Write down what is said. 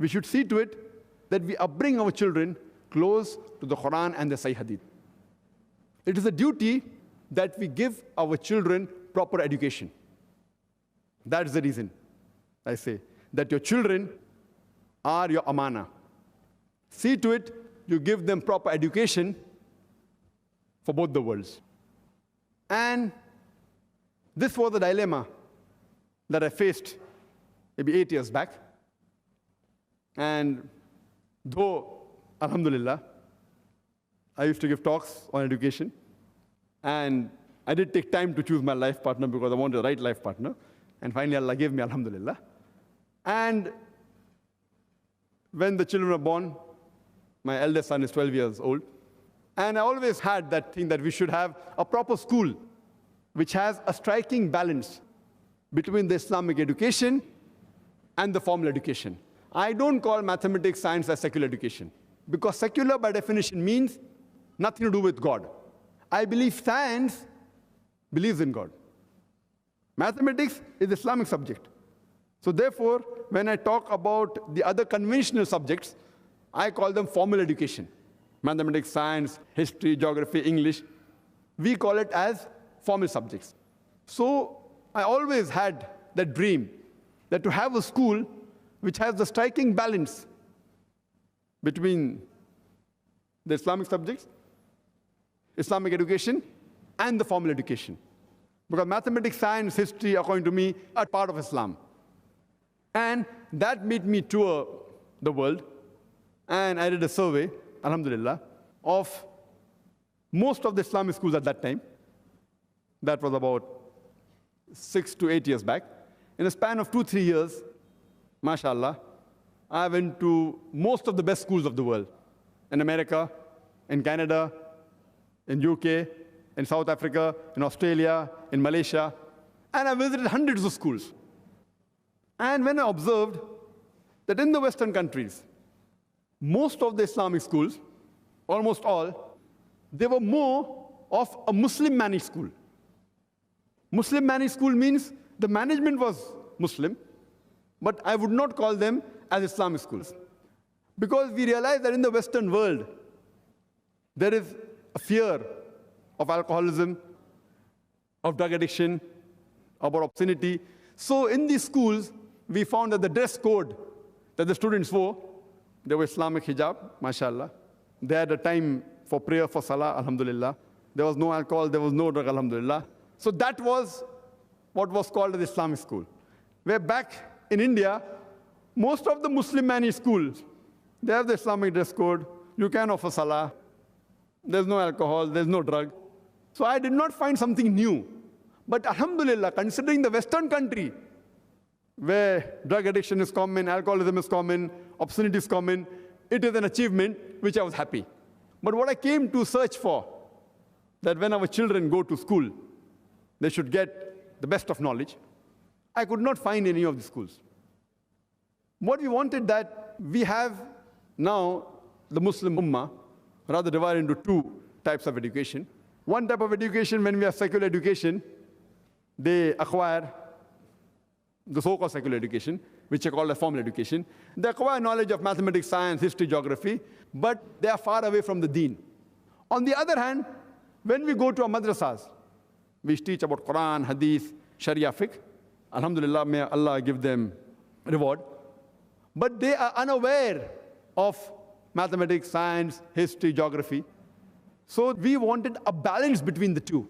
we should see to it that we upbring our children close to the Quran and the Sahih Hadith. It is a duty that we give our children proper education. That is the reason I say that your children are your amana. See to it you give them proper education for both the worlds. And this was the dilemma that I faced maybe 8 years back. And though, alhamdulillah, I used to give talks on education, and I did take time to choose my life partner because I wanted the right life partner. And finally, Allah gave me, alhamdulillah. And when the children were born, my eldest son is 12 years old. And I always had that thing that we should have a proper school which has a striking balance between the Islamic education and the formal education. I don't call mathematics, science as secular education, because secular by definition means nothing to do with God. I believe science believes in God. Mathematics is Islamic subject. So therefore, when I talk about the other conventional subjects, I call them formal education. Mathematics, science, history, geography, English. We call it as formal subjects. So I always had that dream that to have a school which has the striking balance between the Islamic subjects, Islamic education, and the formal education. Because mathematics, science, history, according to me, are part of Islam. And that made me tour the world. And I did a survey, alhamdulillah, of most of the Islamic schools at that time. That was about 6 to 8 years back. In a span of 2-3 years, mashallah, I went to most of the best schools of the world. In America, in Canada, in UK, in South Africa, in Australia, in Malaysia. And I visited hundreds of schools. And when I observed that in the Western countries, most of the Islamic schools, almost all, they were more of a Muslim-managed school. Muslim-managed school means the management was Muslim, but I would not call them as Islamic schools. Because we realize that in the Western world, there is a fear of alcoholism, of drug addiction, about obscenity. So in these schools, we found that the dress code that the students wore, they were Islamic hijab, mashallah. They had a time for prayer, for salah, alhamdulillah. There was no alcohol, there was no drug, alhamdulillah. So that was what was called the Islamic school. Where back in India, most of the Muslim-managed schools, they have the Islamic dress code. You can offer salah. There's no alcohol, there's no drug. So I did not find something new. But alhamdulillah, considering the Western country, where drug addiction is common, alcoholism is common, obscenity is common, it is an achievement which I was happy. But what I came to search for, that when our children go to school, they should get the best of knowledge, I could not find any of the schools. What we wanted that we have now the Muslim Ummah, rather divided into two types of education. One type of education, when we have secular education, they acquire the so-called secular education, which are called as formal education. They acquire knowledge of mathematics, science, history, geography, but they are far away from the deen. On the other hand, when we go to our madrasas, we teach about Quran, Hadith, Sharia, fiqh. Alhamdulillah, may Allah give them reward. But they are unaware of mathematics, science, history, geography. So we wanted a balance between the two.